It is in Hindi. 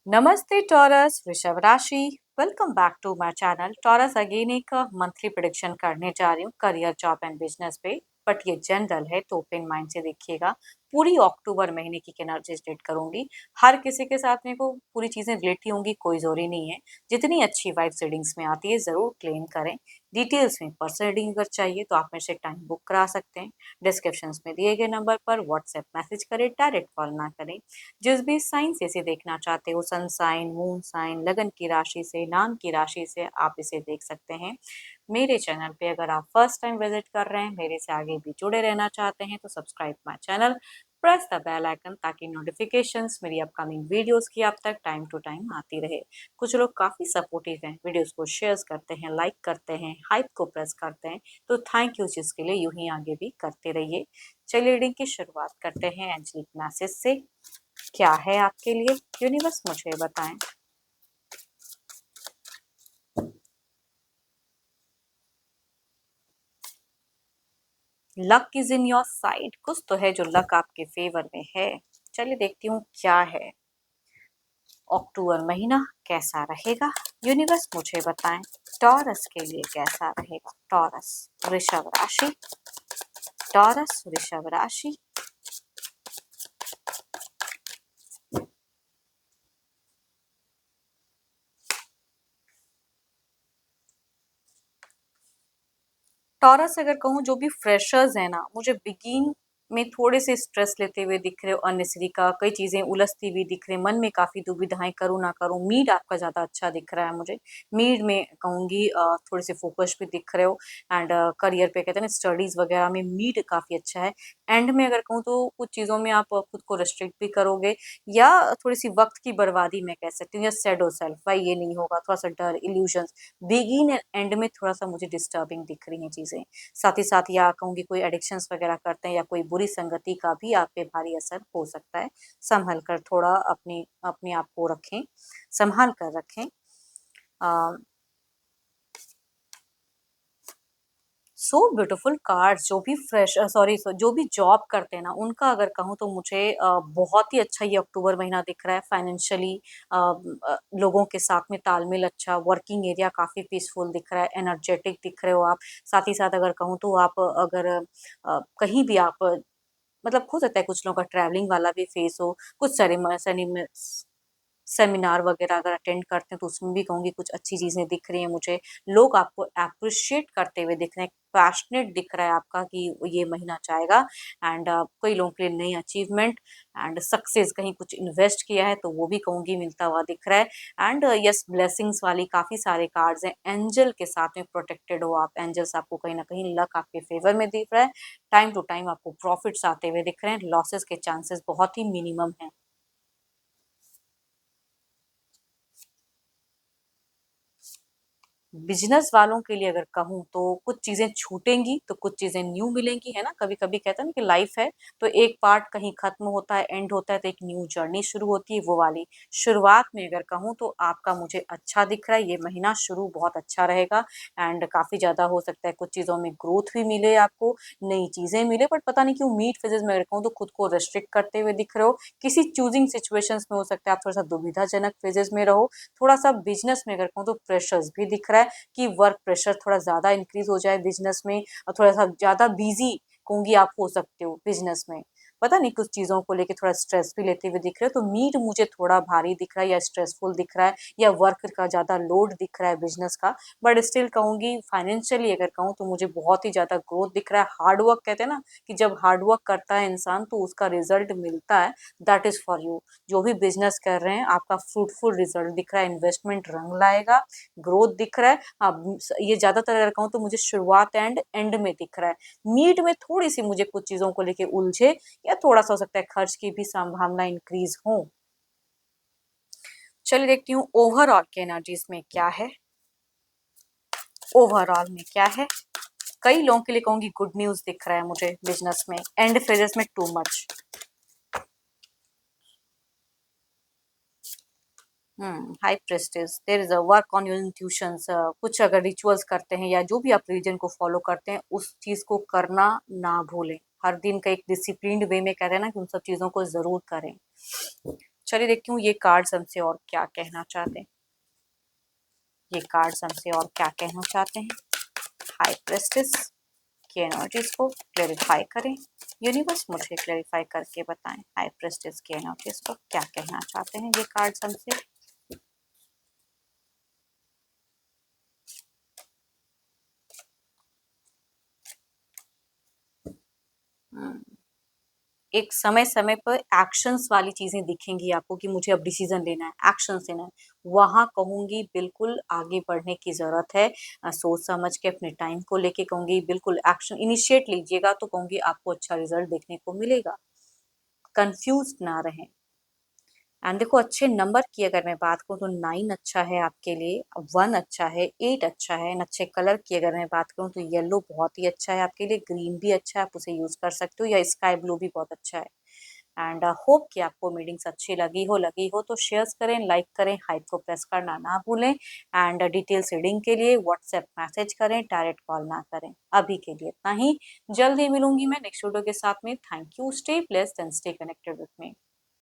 नमस्ते टॉरस वृषभ राशि। Welcome back to my channel. Taurus again एक मंथली प्रेडिक्शन करने जा रही हूँ करियर जॉब एंड बिजनेस पे, बट ये जनरल है तो ओपन माइंड से देखिएगा। पूरी अक्टूबर महीने की एनर्जीज रेट करूंगी। हर किसी के साथ मेरे को पूरी चीजें रिलेट ही होंगी, कोई जरूरी नहीं है। जितनी अच्छी वाइब्स रीडिंग्स में आती है जरूर क्लेम करें। डिटेल्स में पर्सनल रीडिंग अगर चाहिए तो आप मेरे से टाइम बुक करा सकते हैं। डिस्क्रिप्शन में दिए गए नंबर पर व्हाट्सएप मैसेज करें, डायरेक्ट कॉल ना करें। जिस भी साइन से इसे देखना चाहते हो, सन साइन, मून साइन, लगन की राशि से, नाम की राशि से आप इसे देख सकते हैं। मेरे चैनल पे अगर आप फर्स्ट टाइम विजिट कर रहे हैं, मेरे से आगे भी जुड़े रहना चाहते हैं तो subscribe my channel, press the bell icon ताकि नोटिफिकेशंस मेरी अपकमिंग वीडियोस की आप तक टाइम टू टाइम आती रहे। कुछ लोग काफ़ी सपोर्टिव हैं, वीडियोस को शेयर करते हैं, लाइक करते हैं, हाइप को प्रेस करते हैं, तो थैंक यू जिसके लिए। यूं ही आगे भी करते रहिए। चलिए रीडिंग की शुरुआत करते हैं एंजलिक मैसेज से। क्या है आपके लिए, यूनिवर्स मुझे बताएं। Luck is in your side. कुछ तो है जो लक आपके फेवर में है। चलिए देखती हूँ क्या है। अक्टूबर महीना कैसा रहेगा, यूनिवर्स मुझे बताएं। टॉरस के लिए कैसा रहेगा। टॉरस वृषभ राशि, टॉरस वृषभ राशि। टॉरस अगर कहूँ, जो भी फ्रेशर्स है ना, मुझे बिगिन में थोड़े से स्ट्रेस लेते हुए दिख रहे हो, अननेसेसरी का कई चीजें उलझती हुई दिख रही, मन में काफी दुविधाएं, करूँ ना करूँ। मीड आपका ज्यादा अच्छा दिख रहा है मुझे। मीड में कहूंगी थोड़े से फोकस भी दिख रहे हो। एंड करियर पे कहते हैं ना, स्टडीज वगैरह में मीड काफी अच्छा है। एंड में अगर कहूँ तो कुछ चीजों में आप खुद को रिस्ट्रिक्ट भी करोगे, या थोड़ी सी वक्त की बर्बादी मैं कह सकती हूँ, या सैडो सेल्फ भाई ये नहीं होगा, थोड़ा सा डर, इल्यूजन। बिगिन एंड एंड में थोड़ा सा मुझे डिस्टर्बिंग दिख रही हैं चीजें। साथ ही साथ या कहूंगी कोई एडिक्शंस वगैरह करते हैं, या कोई बुरी संगति का भी आप पे भारी असर हो सकता है। संभल कर थोड़ा अपने अपने आप को रखें, संभाल कर रखें। So beautiful cards. जो भी फ्रेश सॉरी जो भी जॉब करते हैं ना, उनका अगर कहूँ तो मुझे बहुत ही अच्छा ये अक्टूबर महीना दिख रहा है। फाइनेंशियली लोगों के साथ में तालमेल अच्छा, वर्किंग एरिया काफ़ी पीसफुल दिख रहा है, एनर्जेटिक दिख रहे हो आप। साथ ही साथ अगर कहूँ तो आप अगर कहीं भी आप मतलब हो सकता है कुछ लोगों का ट्रैवलिंग वाला भी फेस हो, कुछ सेमिनार वगैरह अगर अटेंड करते हैं तो उसमें भी कहूँगी कुछ अच्छी चीज़ें दिख रही हैं मुझे। लोग आपको अप्रिशिएट करते हुए दिख रहे हैं, पैशनेट दिख रहा है आपका कि ये महीना जाएगा। एंड कई लोगों के लिए नई अचीवमेंट एंड सक्सेस, कहीं कुछ इन्वेस्ट किया है तो वो भी कहूँगी मिलता हुआ दिख रहा है। एंड यस, ब्लेसिंग्स वाली काफ़ी सारे कार्ड्स हैं। एंजल के साथ में प्रोटेक्टेड हो आप, एंजल्स आपको कहीं ना कहीं लक आपके फेवर में दिख रहा है। टाइम टू टाइम आपको प्रॉफिट्स आते हुए दिख रहे हैं, लॉसेस के चांसेस बहुत ही मिनिमम है। बिजनेस वालों के लिए अगर कहूँ तो कुछ चीजें छूटेंगी तो कुछ चीजें न्यू मिलेंगी, है ना। कभी कभी कहते हैं ना कि लाइफ है तो एक पार्ट कहीं खत्म होता है, एंड होता है, तो एक न्यू जर्नी शुरू होती है, वो वाली शुरुआत में अगर कहूँ तो आपका मुझे अच्छा दिख रहा है। ये महीना शुरू बहुत अच्छा रहेगा। एंड काफी ज्यादा हो सकता है कुछ चीजों में ग्रोथ भी मिले आपको, नई चीजें मिले। बट पता नहीं क्यों मीट फेजेस में अगर कहूँ तो खुद को रेस्ट्रिक्ट करते हुए दिख रहे हो। किसी चूजिंग सिचुएशंस में हो सकता है आप थोड़ा सा दुविधाजनक फेजेस में रहो। थोड़ा सा बिजनेस में अगर कहूँ तो प्रेशर्स भी दिख रहा है कि वर्क प्रेशर थोड़ा ज़्यादा इंक्रीज हो जाए बिजनेस में, और थोड़ा सा ज़्यादा बिजी कहूँगी आप हो सकते हो बिजनेस में। पता नहीं कुछ चीज़ों को लेके थोड़ा स्ट्रेस भी लेते हुए दिख रहे हो, तो मीट मुझे थोड़ा भारी दिख रहा है, या स्ट्रेसफुल दिख रहा है, या वर्क का ज़्यादा लोड दिख रहा है बिजनेस का। बट स्टिल कहूँगी फाइनेंशियली अगर कहूँ तो मुझे बहुत ही ज़्यादा ग्रोथ दिख रहा है। हार्ड वर्क कहते हैं ना कि जब हार्ड वर्क करता है इंसान तो उसका रिजल्ट मिलता है। That is for you. जो भी बिजनेस कर रहे हैं आपका फ्रूटफुल रिजल्ट दिख रहा है, इन्वेस्टमेंट रंग लाएगा, ग्रोथ दिख रहा है। हाँ, ये ज़्यादातर अगर कहूँ तो मुझे शुरुआत एंड एंड में दिख रहा है। मीड में थोड़ी सी मुझे कुछ चीज़ों को लेके उलझे, या थोड़ा सा हो सकता है खर्च की भी संभावना इंक्रीज हो। चलिए देखती हूँ ओवरऑल के एनर्जीज में क्या है। ओवरऑल में क्या है, कई लोगों के लिए कहूंगी गुड न्यूज दिख रहा है मुझे बिजनेस में। एंड फेजेस में too much. High prestige, there is a work on your intuitions. कुछ अगर रिचुअल्स करते हैं या जो भी आप रिलीजन को फॉलो करते हैं, उस चीज को करना ना भूलें। हर दिन का एक डिसिप्लिन्ड वे में कह रहे हैं ना कि उन सब चीजों को जरूर करें। चलिए देखती हूँ ये कार्ड्स हमसे और क्या कहना चाहते हैं। ये कार्ड्स हमसे और क्या कहना चाहते हैं। हाई प्रेस्टिस की एनर्जीज को क्लेरिफाई करें। यूनिवर्स मुझे क्लेरिफाई करके बताएं हाई प्रेस्टिस की एनर्जीज को क्या कहना चाहते हैं ये कार्ड्स हमसे। हम्म, एक समय समय पर एक्शंस वाली चीजें दिखेंगी आपको कि मुझे अब डिसीजन लेना है, एक्शन लेना है। वहां कहूंगी बिल्कुल आगे बढ़ने की जरूरत है। सोच समझ के अपने टाइम को लेके कहूंगी बिल्कुल एक्शन इनिशिएट लीजिएगा, तो कहूंगी आपको अच्छा रिजल्ट देखने को मिलेगा। कंफ्यूज ना रहें। एंड देखो अच्छे नंबर की अगर मैं बात करूँ तो 9 अच्छा है आपके लिए, 1 अच्छा है, 8 अच्छा है। एंड अच्छे कलर की अगर मैं बात करूँ तो येलो बहुत ही अच्छा है आपके लिए, ग्रीन भी अच्छा है, आप उसे यूज कर सकते हो, या स्काई ब्लू भी बहुत अच्छा है। एंड होप कि आपको मीटिंग्स अच्छी लगी हो तो शेयर्स करें, लाइक करें, हाइप को प्रेस करना ना भूलें। एंड डिटेल्स रीडिंग के लिए व्हाट्सएप मैसेज करें, डायरेक्ट कॉल ना करें। अभी के लिए इतना ही, जल्द ही मिलूंगी मैं नेक्स्ट वीडियो के साथ में। Thank you, stay blessed and stay connected with me.